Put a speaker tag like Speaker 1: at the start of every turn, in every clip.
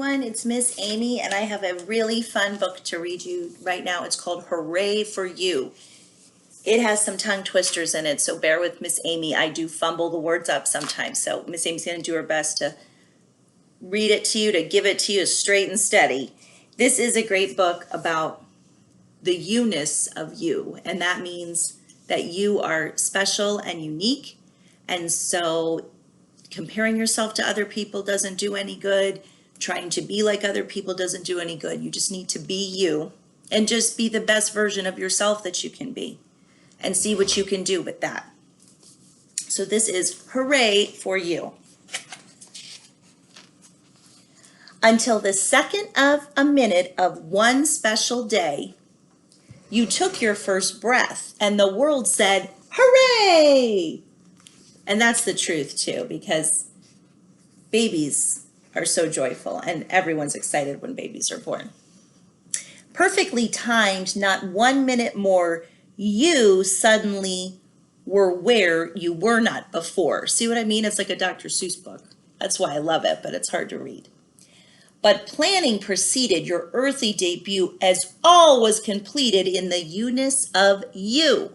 Speaker 1: everyone, it's Miss Amy, and I have a really fun book to read you right now. It's called Hooray For You. It has some tongue twisters in it, so bear with Miss Amy. I do fumble the words up sometimes, so Miss Amy's going to do her best to read it to you, to give it to you straight and steady. This is a great book about the you-ness of you, and that means that you are special and unique, and so comparing yourself to other people doesn't do any good. Trying to be like other people doesn't do any good. You just need to be you and just be the best version of yourself that you can be and see what you can do with that. So this is Hooray For You. Until the second of a minute of one special day, you took your first breath and the world said, hooray! And that's the truth too, because babies are so joyful and everyone's excited when babies are born. Perfectly timed, not 1 minute more, you suddenly were where you were not before. See what I mean? It's like a Dr. Seuss book. That's why I love it, but it's hard to read. But planning preceded your earthly debut as all was completed in the you-ness of you.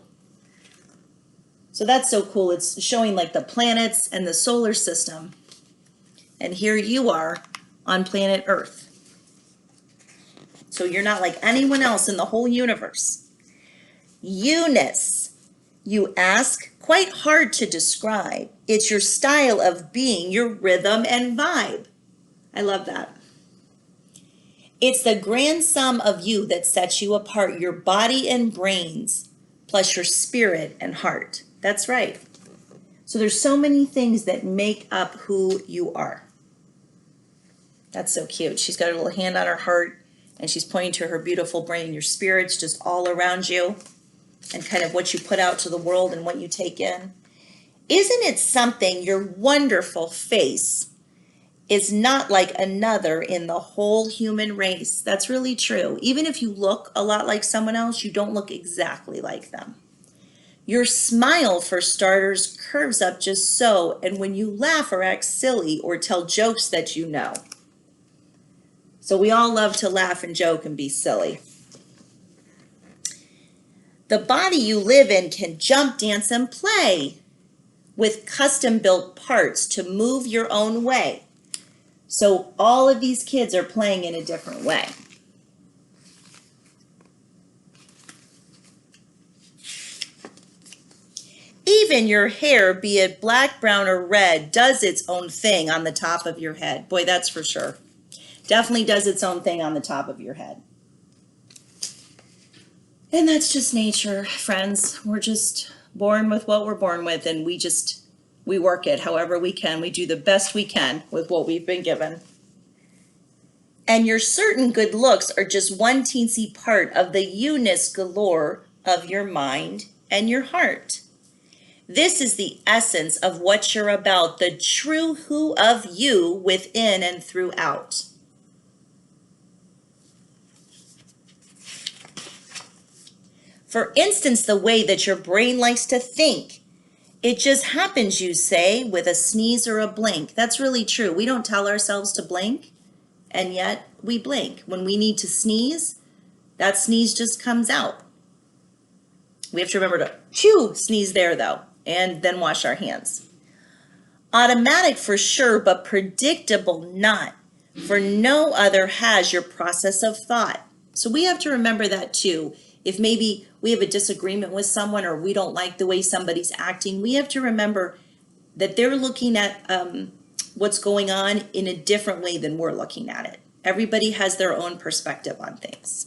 Speaker 1: So that's so cool. It's showing like the planets and the solar system. And here you are on planet Earth. So you're not like anyone else in the whole universe. You-ness, you ask, quite hard to describe. It's your style of being, your rhythm and vibe. I love that. It's the grand sum of you that sets you apart, your body and brains, plus your spirit and heart. That's right. So there's so many things that make up who you are. That's so cute. She's got a little hand on her heart and she's pointing to her beautiful brain. Your spirit's just all around you and kind of what you put out to the world and what you take in. Isn't it something your wonderful face is not like another in the whole human race? That's really true. Even if you look a lot like someone else, you don't look exactly like them. Your smile, for starters, curves up just so, and when you laugh or act silly or tell jokes that you know. So we all love to laugh and joke and be silly. The body you live in can jump, dance, and play with custom-built parts to move your own way. So all of these kids are playing in a different way. Even your hair, be it black, brown, or red, does its own thing on the top of your head. Boy, that's for sure. Definitely does its own thing on the top of your head. And that's just nature, friends. We're just born with what we're born with, and we work it however we can. We do the best we can with what we've been given. And your certain good looks are just one teensy part of the you-ness galore of your mind and your heart. This is the essence of what you're about, the true who of you within and throughout. For instance, the way that your brain likes to think. It just happens, you say, with a sneeze or a blink. That's really true. We don't tell ourselves to blink, and yet we blink. When we need to sneeze, that sneeze just comes out. We have to remember to sneeze there, though, and then wash our hands. Automatic for sure, but predictable not, for no other has your process of thought. So we have to remember that too. If maybe we have a disagreement with someone or we don't like the way somebody's acting, we have to remember that they're looking at what's going on in a different way than we're looking at it. Everybody has their own perspective on things.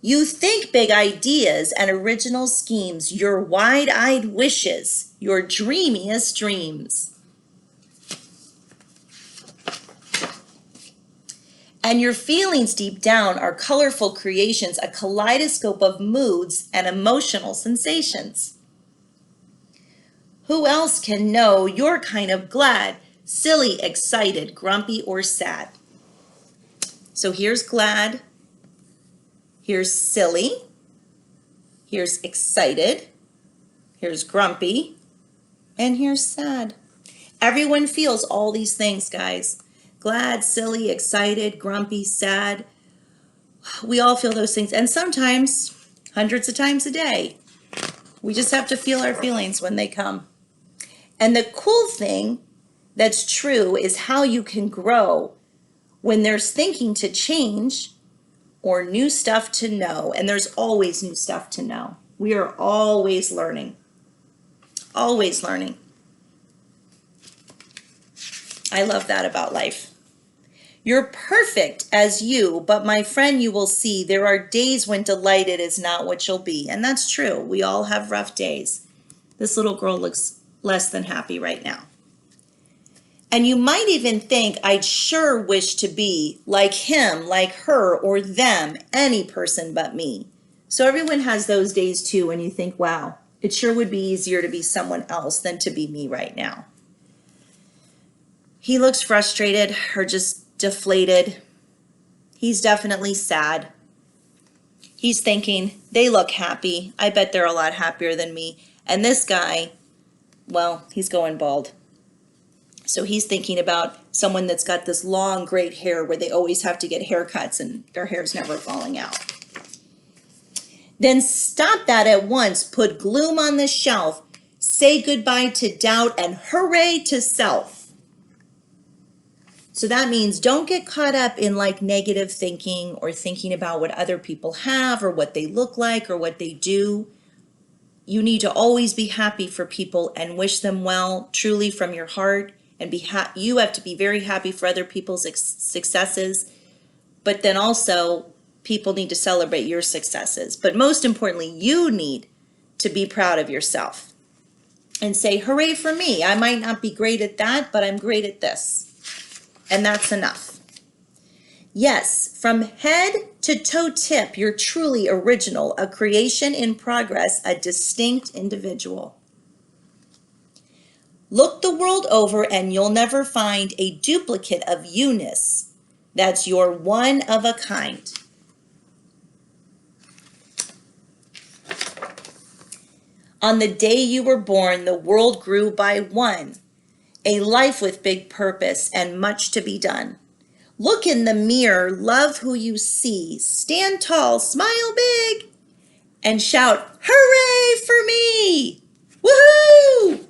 Speaker 1: You think big ideas and original schemes, your wide-eyed wishes, your dreamiest dreams. And your feelings deep down are colorful creations, a kaleidoscope of moods and emotional sensations. Who else can know you're kind of glad, silly, excited, grumpy, or sad? So here's glad, here's silly, here's excited, here's grumpy, and here's sad. Everyone feels all these things, guys. glad, silly, excited, grumpy, sad. We all feel those things, and sometimes hundreds of times a day. We just have to feel our feelings when they come. And the cool thing that's true is how you can grow when there's thinking to change or new stuff to know. And there's always new stuff to know. We are always learning. Always learning. I love that about life. You're perfect as you, but my friend, you will see there are days when delighted is not what you'll be. And that's true. We all have rough days. This little girl looks less than happy right now. And you might even think, I'd sure wish to be like him, like her, or them, any person but me. So everyone has those days too when you think, wow, it sure would be easier to be someone else than to be me right now. He looks frustrated or just deflated. He's definitely sad. He's thinking, they look happy. I bet they're a lot happier than me. And this guy, well, he's going bald. So he's thinking about someone that's got this long, great hair where they always have to get haircuts and their hair's never falling out. Then stop that at once. Put gloom on the shelf. Say goodbye to doubt and hooray to self. So that means don't get caught up in like negative thinking or thinking about what other people have or what they look like or what they do. You need to always be happy for people and wish them well, truly from your heart. And you have to be very happy for other people's successes. But then also, people need to celebrate your successes. But most importantly, you need to be proud of yourself and say, hooray for me. I might not be great at that, but I'm great at this. And that's enough. Yes, from head to toe tip, you're truly original, a creation in progress, a distinct individual. Look the world over and you'll never find a duplicate of you-ness. That's your one of a kind. On the day you were born, the world grew by one. A life with big purpose and much to be done. Look in the mirror, love who you see, stand tall, smile big, and shout, hooray for me! Woohoo!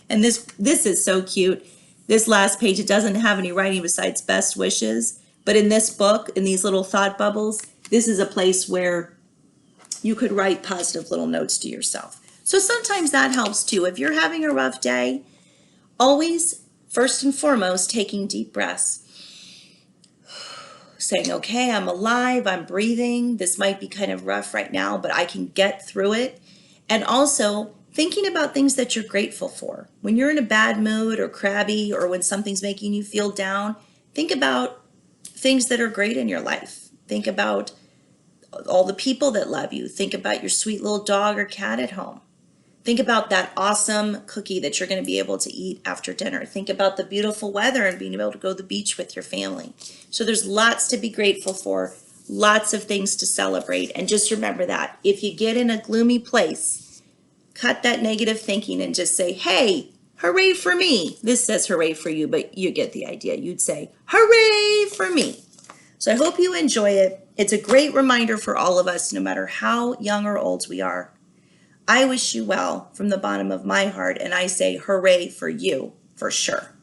Speaker 1: And this is so cute. This last page, it doesn't have any writing besides best wishes, but in this book, in these little thought bubbles, this is a place where you could write positive little notes to yourself. So sometimes that helps too. If you're having a rough day, always, first and foremost, taking deep breaths. Saying, okay, I'm alive, I'm breathing. This might be kind of rough right now, but I can get through it. And also thinking about things that you're grateful for. When you're in a bad mood or crabby or when something's making you feel down, think about things that are great in your life. Think about all the people that love you. Think about your sweet little dog or cat at home. Think about that awesome cookie that you're going to be able to eat after dinner. Think about the beautiful weather and being able to go to the beach with your family. So there's lots to be grateful for, lots of things to celebrate. And just remember that if you get in a gloomy place, cut that negative thinking and just say, hey, hooray for me. This says hooray for you, but you get the idea. You'd say, hooray for me. So I hope you enjoy it. It's a great reminder for all of us, no matter how young or old we are. I wish you well from the bottom of my heart, and I say hooray for you, for sure.